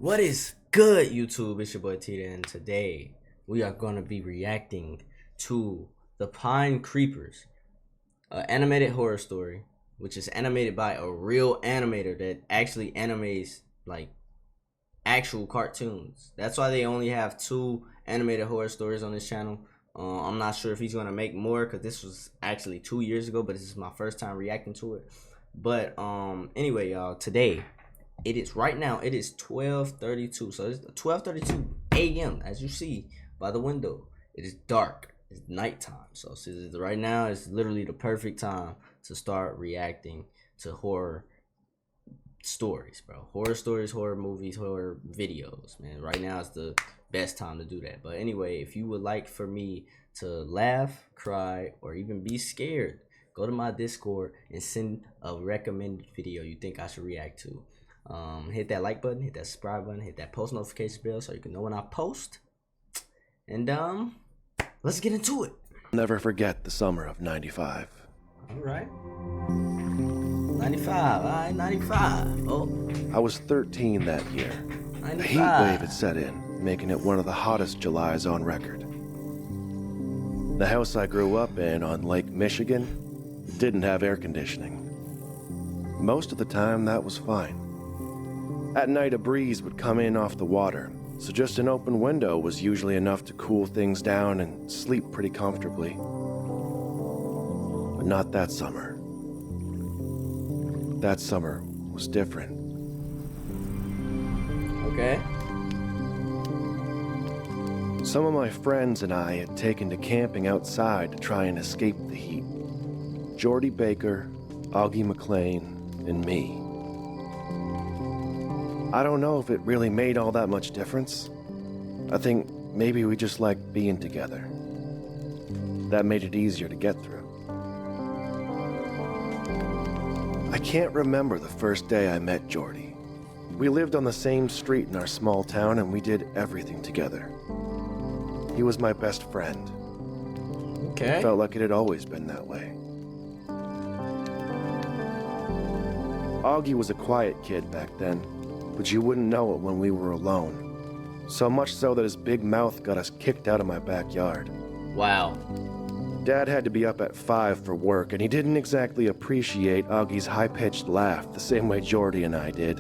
What is good, YouTube? It's your boy Tita, and today we are going to be reacting to The Pine Creepers, an animated horror story, which is animated by a real animator that actually animates like actual cartoons. That's why they only have two animated horror stories on this channel. I'm not sure if he's going to make more because this was actually 2 years ago, but this is my first time reacting to it. But anyway, y'all, today it is 12:32. So it's 12:32 a.m. as you see by the window. It is dark. It's nighttime. So right now is literally the perfect time to start reacting to horror stories, bro. Horror stories, horror movies, horror videos, man. Right now is the best time to do that. But anyway, if you would like for me to laugh, cry, or even be scared, go to my Discord and send a recommended video you think I should react to. Hit that like button, hit that subscribe button, hit that post notification bell so you can know when I post. And let's get into it. Never forget the summer of '95. All right. 95, all right, 95. Oh, I was 13 that year. 95. A heat wave had set in, making it one of the hottest Julys on record. The house I grew up in on Lake Michigan didn't have air conditioning. Most of the time, that was fine. At night, a breeze would come in off the water, so just an open window was usually enough to cool things down and sleep pretty comfortably. But not that summer. That summer was different. Okay. Some of my friends and I had taken to camping outside to try and escape the heat. Jordy Baker, Augie McLean, and me. I don't know if it really made all that much difference. I think maybe we just liked being together. That made it easier to get through. I can't remember the first day I met Jordy. We lived on the same street in our small town and we did everything together. He was my best friend. Okay. It felt like it had always been that way. Augie was a quiet kid back then, but you wouldn't know it when we were alone. So much so that his big mouth got us kicked out of my backyard. Wow. Dad had to be up at 5 for work, and he didn't exactly appreciate Augie's high-pitched laugh the same way Jordy and I did.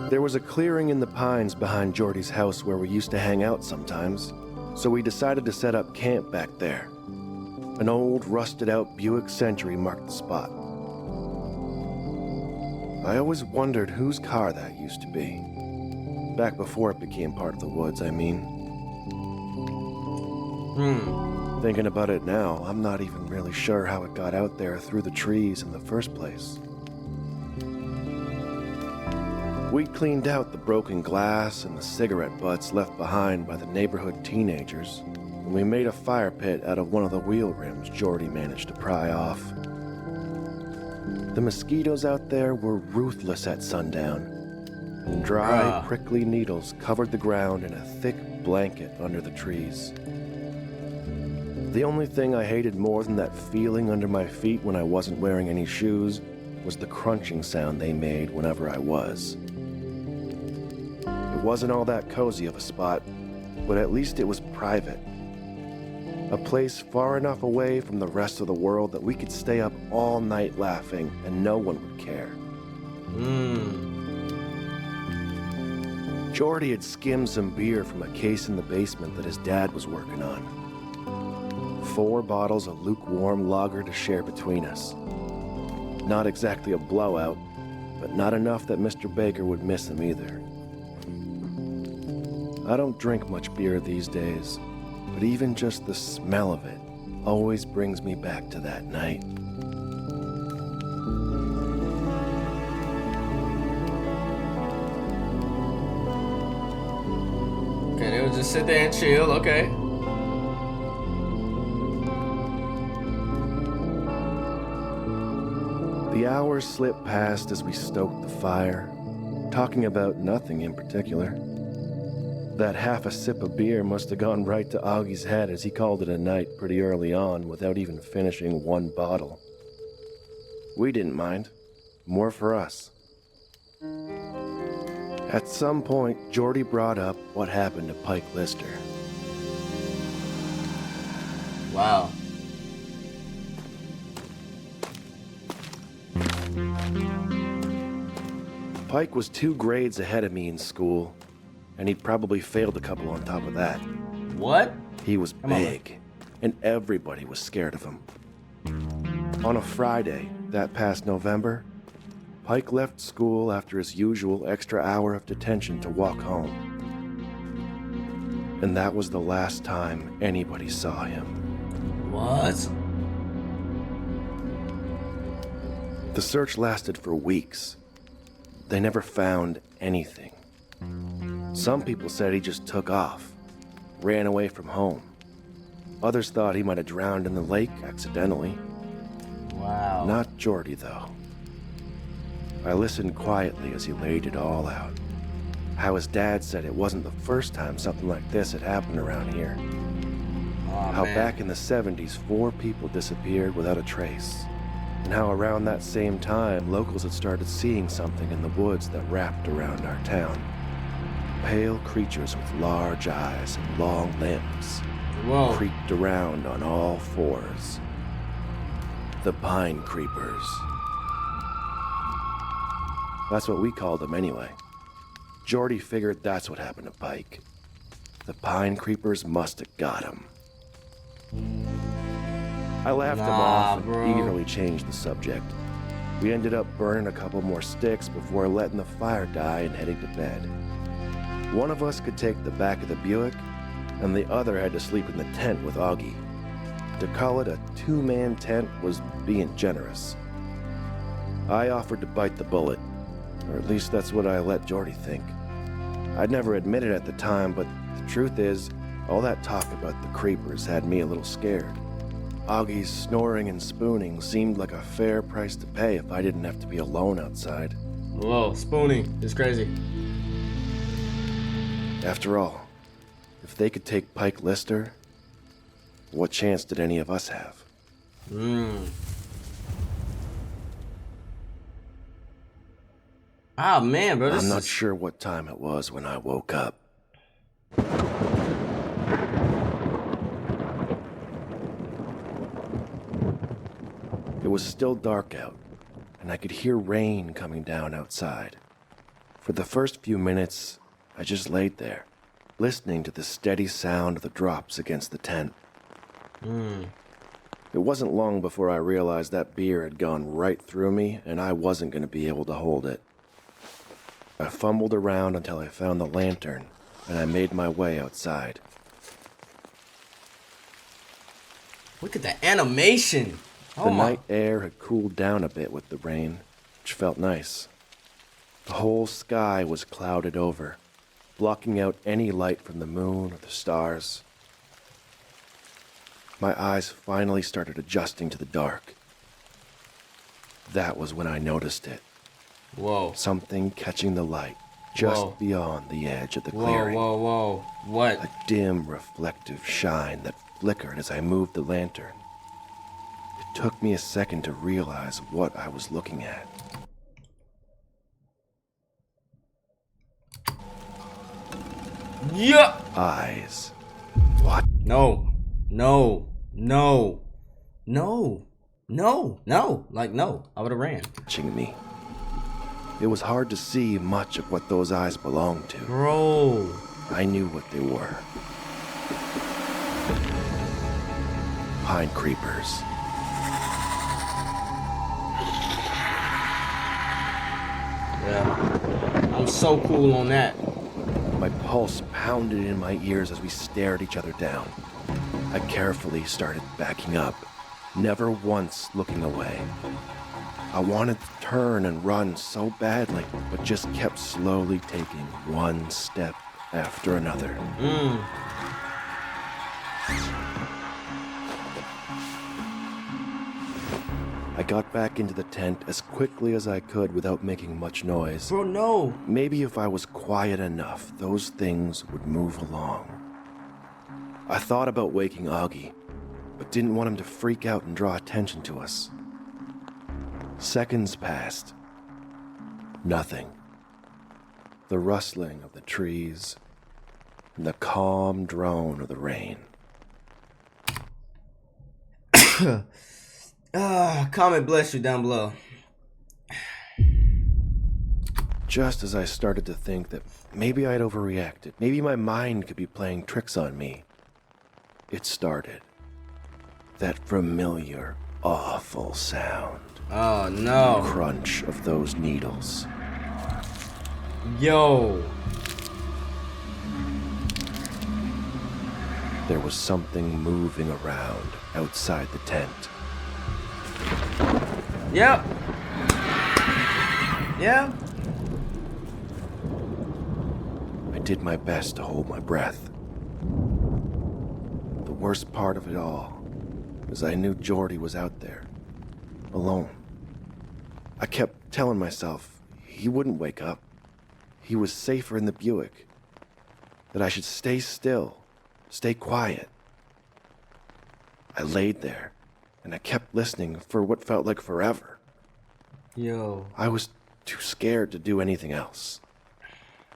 There was a clearing in the pines behind Jordy's house where we used to hang out sometimes, so we decided to set up camp back there. An old, rusted-out Buick Century marked the spot. I always wondered whose car that used to be. Back before it became part of the woods, I mean. Thinking about it now, I'm not even really sure how it got out there through the trees in the first place. We'd cleaned out the broken glass and the cigarette butts left behind by the neighborhood teenagers, and we made a fire pit out of one of the wheel rims Jordy managed to pry off. The mosquitoes out there were ruthless at sundown, and dry, prickly needles covered the ground in a thick blanket under the trees. The only thing I hated more than that feeling under my feet when I wasn't wearing any shoes was the crunching sound they made whenever I was. It wasn't all that cozy of a spot, but at least it was private. A place far enough away from the rest of the world that we could stay up all night laughing and no one would care. Jordy had skimmed some beer from a case in the basement that his dad was working on. 4 bottles of lukewarm lager to share between us. Not exactly a blowout, but not enough that Mr. Baker would miss him either. I don't drink much beer these days, but even just the smell of it always brings me back to that night. Okay, they would just sit there and chill, okay. The hours slipped past as we stoked the fire, talking about nothing in particular. That half a sip of beer must have gone right to Augie's head as he called it a night pretty early on without even finishing one bottle. We didn't mind. More for us. At some point, Jordy brought up what happened to Pike Lister. Wow. Pike was 2 grades ahead of me in school, and he'd probably failed a couple on top of that. What? He was Come on, big, and everybody was scared of him. On a Friday, that past November, Pike left school after his usual extra hour of detention to walk home. And that was the last time anybody saw him. What? The search lasted for weeks. They never found anything. Some people said he just took off, ran away from home. Others thought he might have drowned in the lake accidentally. Wow. Not Jordy, though. I listened quietly as he laid it all out. How his dad said it wasn't the first time something like this had happened around here. Oh, How man. back in the 70s, 4 people disappeared without a trace. And how around that same time, locals had started seeing something in the woods that wrapped around our town. Pale creatures with large eyes and long limbs. Whoa. Creeped around on all 4s. The pine creepers. That's what we called them anyway. Jordy figured that's what happened to Pike. The pine creepers must have got him. I laughed him off bro. and eagerly changed the subject. We ended up burning a couple more sticks before letting the fire die and heading to bed. One of us could take the back of the Buick, and the other had to sleep in the tent with Augie. To call it a 2-man tent was being generous. I offered to bite the bullet, or at least that's what I let Jordy think. I'd never admit it at the time, but the truth is, all that talk about the creepers had me a little scared. Augie's snoring and spooning seemed like a fair price to pay if I didn't have to be alone outside. Whoa, spooning is crazy. After all, if they could take Pike Lister, what chance did any of us have? Ah, man, bro. I'm not sure what time it was when I woke up. It was still dark out, and I could hear rain coming down outside. For the first few minutes, I just laid there, listening to the steady sound of the drops against the tent. It wasn't long before I realized that beer had gone right through me, and I wasn't going to be able to hold it. I fumbled around until I found the lantern, and I made my way outside. Look at the animation. The night air had cooled down a bit with the rain, which felt nice. The whole sky was clouded over, blocking out any light from the moon or the stars. My eyes finally started adjusting to the dark. That was when I noticed it. Whoa. Something catching the light just beyond the edge of the clearing. Whoa. What? A dim, reflective shine that flickered as I moved the lantern. It took me a second to realize what I was looking at. Yeah. Eyes. What? No. Like, no. I would have ran. Watching me. It was hard to see much of what those eyes belonged to. Bro. I knew what they were. Pine creepers. Yeah. I'm so cool on that. My pulse pounded in my ears as we stared each other down. I carefully started backing up, never once looking away. I wanted to turn and run so badly, but just kept slowly taking one step after another. I got back into the tent as quickly as I could without making much noise. Bro, no. Maybe if I was quiet enough, those things would move along. I thought about waking Augie, but didn't want him to freak out and draw attention to us. Seconds passed. Nothing. the rustling of the trees, and the calm drone of the rain. Comment bless you down below. Just as I started to think that maybe I'd overreacted, maybe my mind could be playing tricks on me, it started. That familiar, awful sound. Oh no. The crunch of those needles. Yo. There was something moving around outside the tent. Yep. Yeah. I did my best to hold my breath. The worst part of it all was I knew Jordy was out there, alone. I kept telling myself he wouldn't wake up. He was safer in the Buick. That I should stay still, stay quiet. I laid there, and I kept listening for what felt like forever. Yo. I was too scared to do anything else.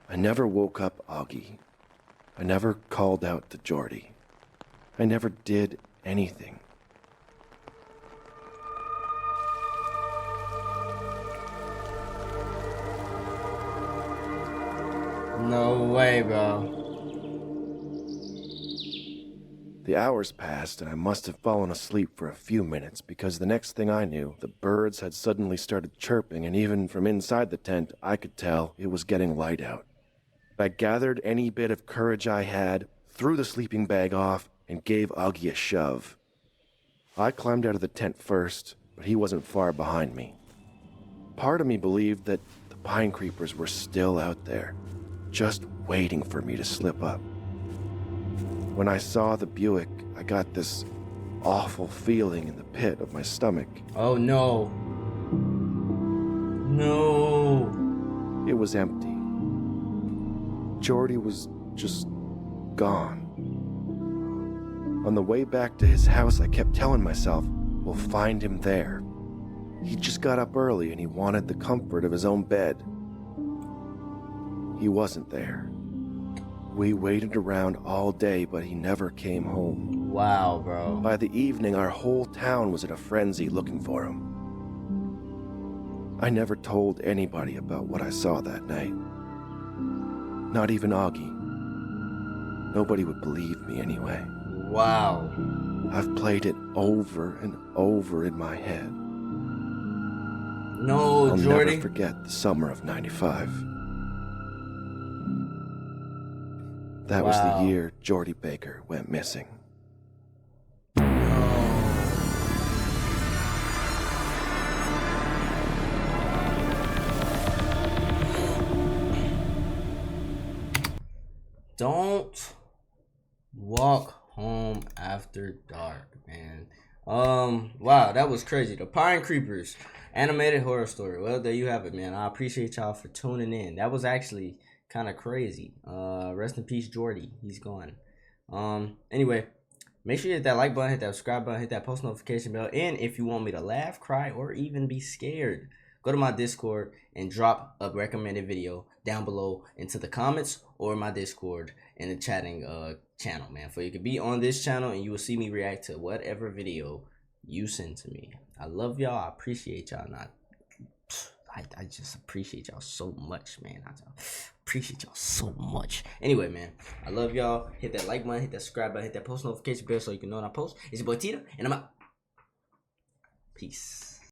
I never woke up Augie. I never called out to Jordy. I never did anything. No way, bro. The hours passed, and I must have fallen asleep for a few minutes because the next thing I knew, the birds had suddenly started chirping, and even from inside the tent, I could tell it was getting light out. I gathered any bit of courage I had, threw the sleeping bag off, and gave Augie a shove. I climbed out of the tent first, but he wasn't far behind me. Part of me believed that the pine creepers were still out there, just waiting for me to slip up. When I saw the Buick, I got this awful feeling in the pit of my stomach. Oh no. No. It was empty. Jordy was just gone. On the way back to his house, I kept telling myself, we'll find him there. He just got up early and he wanted the comfort of his own bed. He wasn't there. We waited around all day, but he never came home. Wow, bro. By the evening, our whole town was in a frenzy looking for him. I never told anybody about what I saw that night. Not even Augie. Nobody would believe me anyway. Wow. I've played it over and over in my head. No, I'll Jordy. never forget the summer of '95. That was the year Jordy Baker went missing. Don't walk home after dark, man. Wow, that was crazy. The Pine Creepers animated horror story. Well, there you have it, man. I appreciate y'all for tuning in. That was actually kind of crazy. Rest in peace, Jordy. He's gone. Anyway, make sure you hit that like button, hit that subscribe button, hit that post notification bell. And if you want me to laugh, cry, or even be scared, go to my Discord and drop a recommended video down below into the comments or my Discord in the chatting channel, man. For you can be on this channel and you will see me react to whatever video you send to me. I love y'all. I appreciate y'all. I just appreciate y'all so much, man. I appreciate y'all so much. Anyway, man, I love y'all. Hit that like button, hit that subscribe button, hit that post notification bell so you can know when I post. It's your boy Tita, and I'm out. Peace.